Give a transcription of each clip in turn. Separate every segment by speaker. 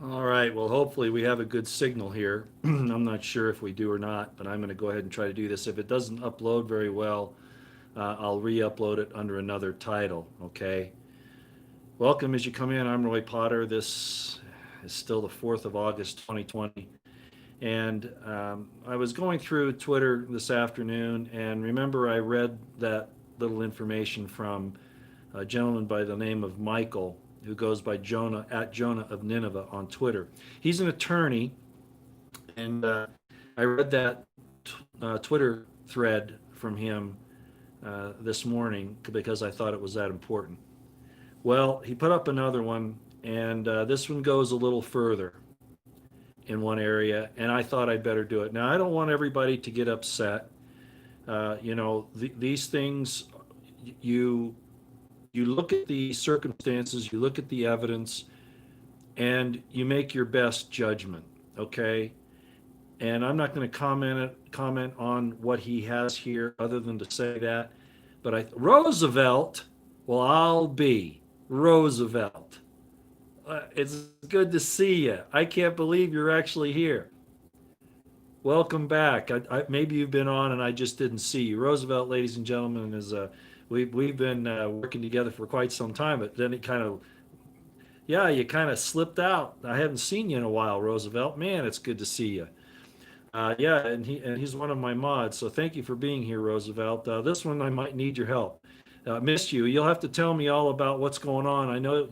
Speaker 1: All right. Well, hopefully we have a good signal here. I'm not sure if we do or not, but I'm going to go ahead and try to do this. If it doesn't upload very well, I'll re-upload it under another title. Okay. Welcome as you come in. I'm Roy Potter. This is still the 4th of August, 2020. And I was going through Twitter this afternoon, and remember, I read that little information from a gentleman by the name of Michael, who goes by Jonah at Jonah of Nineveh on Twitter. He's an attorney, and I read that Twitter thread from him this morning because I thought it was that important. Well, he put up another one, and this one goes a little further in one area, and I thought I'd better do it. Now, I don't want everybody to get upset. These things, you you look at the circumstances, you look at the evidence, and you make your best judgment. Okay, and I'm not going to comment on what he has here, other than to say that. But Roosevelt, well, I'll be Roosevelt. It's good to see you. I can't believe you're actually here. Welcome back. Maybe you've been on and I just didn't see you. Roosevelt, ladies and gentlemen, is we've been working together for quite some time, but then it kind of, yeah, you kind of slipped out. I haven't seen you in a while, Roosevelt. Man, it's good to see you. Yeah, and he's one of my mods, so thank you for being here, Roosevelt. This one I might need your help. Missed you. You'll have to tell me all about what's going on. I know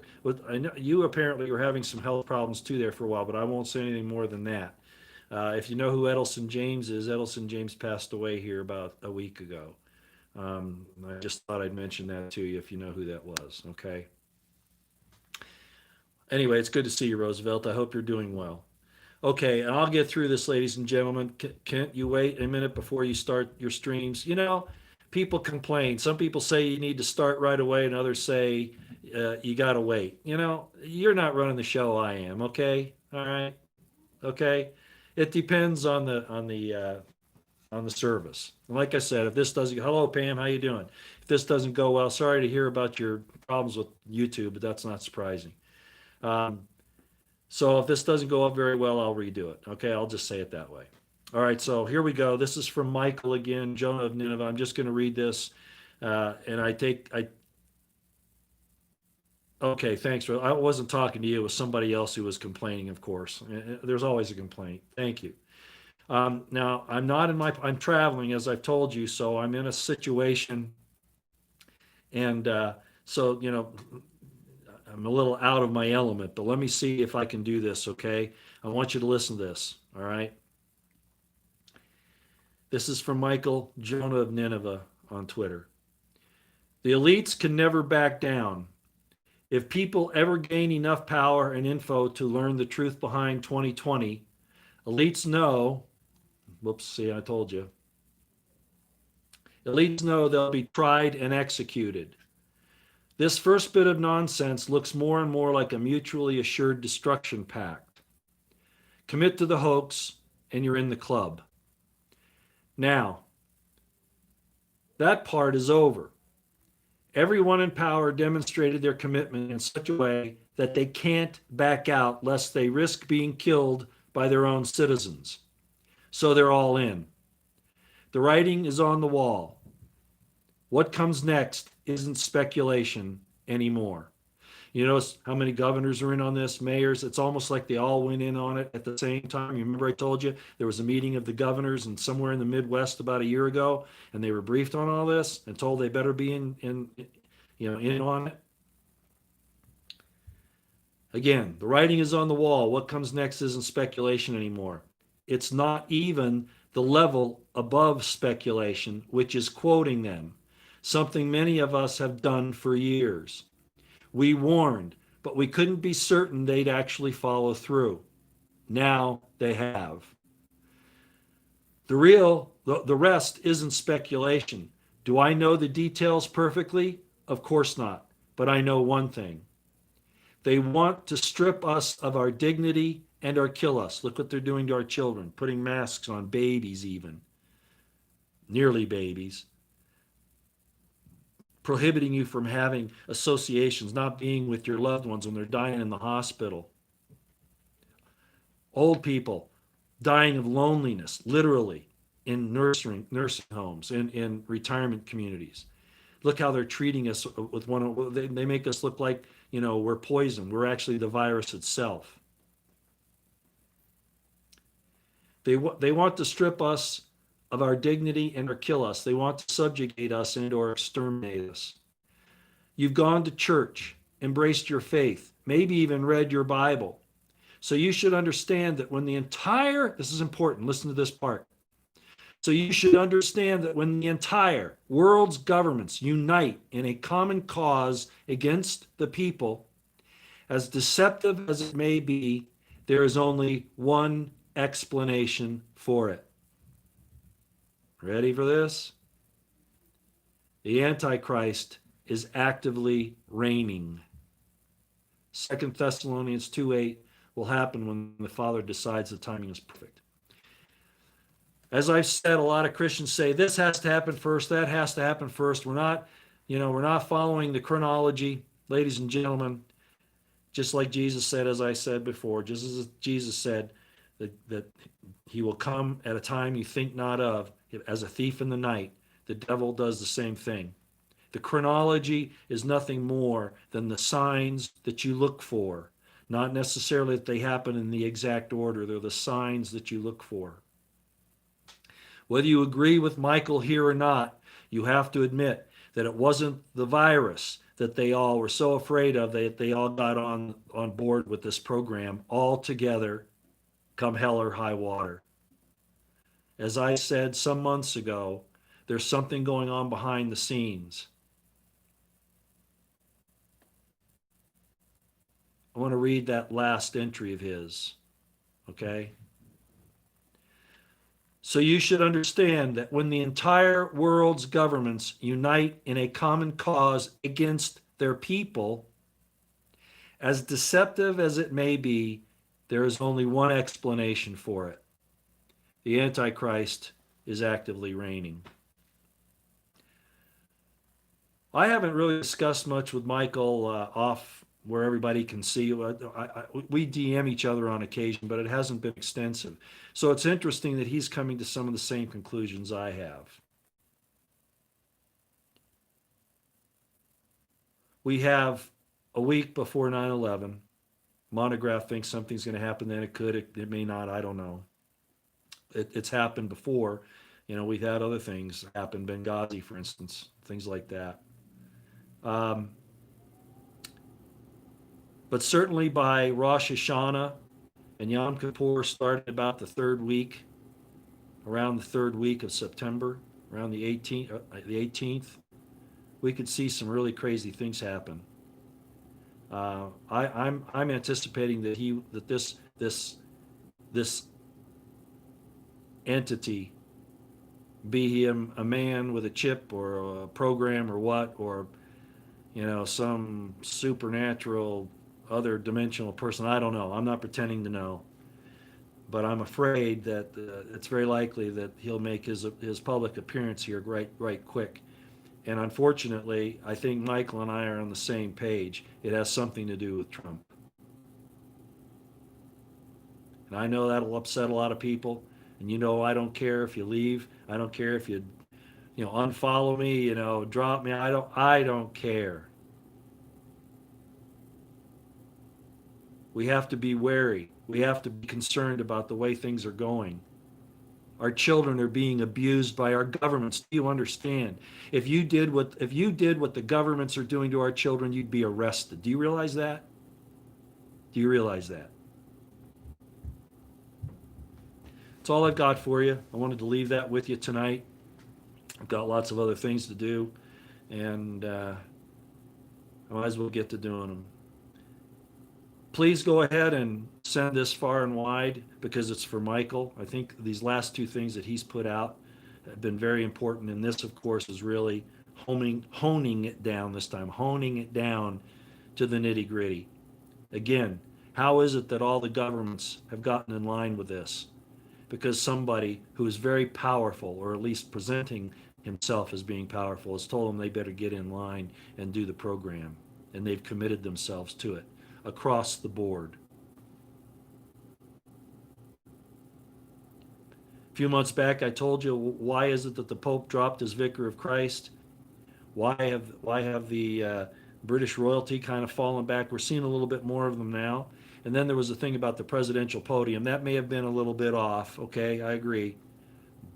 Speaker 1: you apparently were having some health problems too there for a while, but I won't say anything more than that. If you know who Edelson James is, Edelson James passed away here about a week ago. I just thought I'd mention that to you if you know who that was. Okay. Anyway, it's good to see you, Roosevelt. I hope you're doing well. Okay, and I'll get through this, ladies and gentlemen. Can't you wait a minute before you start your streams? People complain. Some people say you need to start right away, and others say you got to wait. You're not running the show. I am. Okay, all right, okay. It depends on the service. And like I said, if this doesn't, hello Pam, how you doing? If this doesn't go well, sorry to hear about your problems with YouTube, but that's not surprising. Um, so if this doesn't go up very well, I'll redo it. Okay, I'll just say it that way. All right, so here we go. This is from Michael again, Jonah of Nineveh. I'm just going to read this, and I. Okay, thanks. I wasn't talking to you. It was somebody else who was complaining. Of course, there's always a complaint. Thank you. Now I'm not in my. I'm traveling, as I've told you, so I'm in a situation, and so I'm a little out of my element. But let me see if I can do this. Okay, I want you to listen to this. All right. This is from Michael Jonah of Nineveh on Twitter. The elites can never back down. If people ever gain enough power and info to learn the truth behind 2020, elites know, whoops, see, I told you, elites know they'll be tried and executed. This first bit of nonsense looks more and more like a mutually assured destruction pact. Commit to the hoax, and you're in the club. Now, that part is over. Everyone in power demonstrated their commitment in such a way that they can't back out lest they risk being killed by their own citizens. So they're all in. The writing is on the wall. What comes next isn't speculation anymore. You notice how many governors are in on this, mayors? It's almost like they all went in on it at the same time. You remember I told you there was a meeting of the governors and somewhere in the Midwest about a year ago, and they were briefed on all this and told they better be in on it. Again, the writing is on the wall. What comes next isn't speculation anymore. It's not even the level above speculation, which is quoting them, something many of us have done for years. We warned, but we couldn't be certain they'd actually follow through. Now they have. The rest isn't speculation. Do I know the details perfectly? Of course not. But I know one thing. They want to strip us of our dignity and or kill us. Look what they're doing to our children, putting masks on babies even, nearly babies, prohibiting you from having associations, not being with your loved ones when they're dying in the hospital. Old people dying of loneliness, literally, in nursing homes, in retirement communities. Look how they're treating us with they make us look like, we're poison. We're actually the virus itself. They want to strip us of our dignity and or kill us. They want to subjugate us and or exterminate us. You've gone to church, embraced your faith, maybe even read your Bible. So you should understand that when the entire, this is important, listen to this part. So you should understand that when the entire world's governments unite in a common cause against the people, as deceptive as it may be, there is only one explanation for it. Ready for this? The Antichrist is actively reigning. 2 Thessalonians 2:8 will happen when the Father decides the timing is perfect. As I've said, a lot of Christians say this has to happen first, that has to happen first. We're not following the chronology. Ladies and gentlemen, just like Jesus said, as I said before, just as Jesus said that he will come at a time you think not of, as a thief in the night, the devil does the same thing. The chronology is nothing more than the signs that you look for, not necessarily that they happen in the exact order. They're the signs that you look for. Whether you agree with Michael here or not, you have to admit that it wasn't the virus that they all were so afraid of that they all got on board with this program all together, come hell or high water. As I said some months ago, there's something going on behind the scenes. I want to read that last entry of his, okay? So you should understand that when the entire world's governments unite in a common cause against their people, as deceptive as it may be, there is only one explanation for it. The Antichrist is actively reigning. I haven't really discussed much with Michael off where everybody can see. We DM each other on occasion, but it hasn't been extensive. So it's interesting that he's coming to some of the same conclusions I have. We have a week before 9/11. Monograph thinks something's going to happen, then it could, it may not, I don't know. It's happened before. We've had other things happen, Benghazi, for instance, things like that. But certainly by Rosh Hashanah and Yom Kippur started about around the third week of September, around the 18th, we could see some really crazy things happen. I'm anticipating that this entity, be he a man with a chip or a program or what, or some supernatural other dimensional person. I don't know. I'm not pretending to know, but I'm afraid that it's very likely that he'll make his public appearance here right quick. And unfortunately, I think Michael and I are on the same page. It has something to do with Trump. And I know that'll upset a lot of people. And I don't care if you leave. I don't care if you unfollow me, drop me. I don't care. We have to be wary. We have to be concerned about the way things are going. Our children are being abused by our governments. Do you understand? If you did what the governments are doing to our children, you'd be arrested. Do you realize that? Do you realize that? That's all I've got for you. I wanted to leave that with you tonight. I've got lots of other things to do, and I might as well get to doing them. Please go ahead and send this far and wide because it's for Michael. I think these last two things that he's put out have been very important, and this, of course, is really honing it down this time, honing it down to the nitty-gritty. Again, how is it that all the governments have gotten in line with this? Because somebody who is very powerful, or at least presenting himself as being powerful, has told them they better get in line and do the program, and they've committed themselves to it across the board. A few months back, I told you, why is it that the Pope dropped his Vicar of Christ? Why have the British royalty kind of fallen back? We're seeing a little bit more of them now. And then there was a thing about the presidential podium. That may have been a little bit off. Okay, I agree.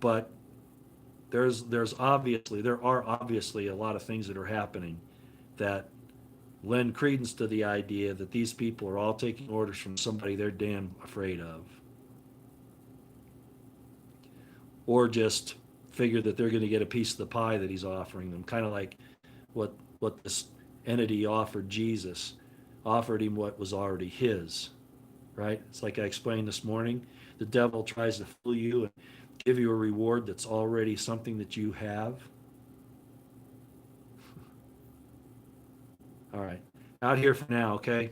Speaker 1: But there are obviously a lot of things that are happening that lend credence to the idea that these people are all taking orders from somebody they're damn afraid of, or just figure that they're going to get a piece of the pie that he's offering them, kind of like what this entity offered Jesus, offered him what was already his, right? It's like I explained this morning. The devil tries to fool you and give you a reward that's already something that you have. All right, out here for now, okay?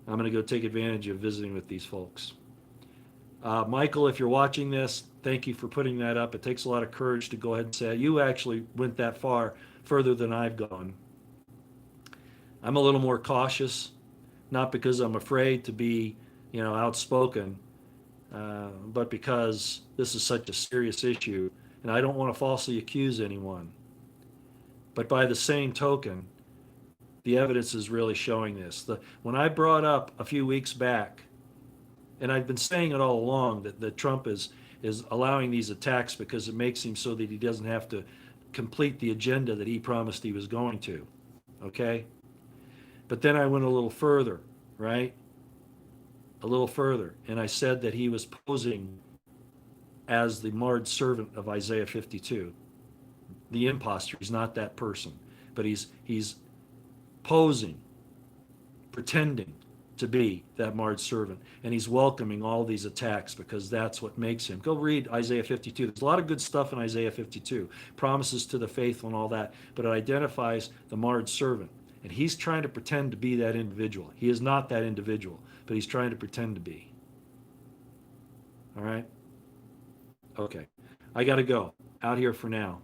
Speaker 1: I'm going to go take advantage of visiting with these folks. Michael, if you're watching this, thank you for putting that up. It takes a lot of courage to go ahead and say, you actually went that far, further than I've gone. I'm a little more cautious, not because I'm afraid to be, outspoken, but because this is such a serious issue, and I don't want to falsely accuse anyone. But by the same token, the evidence is really showing this. When I brought up a few weeks back, and I've been saying it all along, that Trump is allowing these attacks because it makes him so that he doesn't have to complete the agenda that he promised he was going to. Okay? But then I went a little further, right? A little further. And I said that he was posing as the marred servant of Isaiah 52. The imposter. He's not that person. But he's posing, pretending to be that marred servant. And he's welcoming all these attacks because that's what makes him. Go read Isaiah 52. There's a lot of good stuff in Isaiah 52. Promises to the faithful and all that. But it identifies the marred servant. And he's trying to pretend to be that individual. He is not that individual, but he's trying to pretend to be. All right? Okay. I got to go. Out here for now.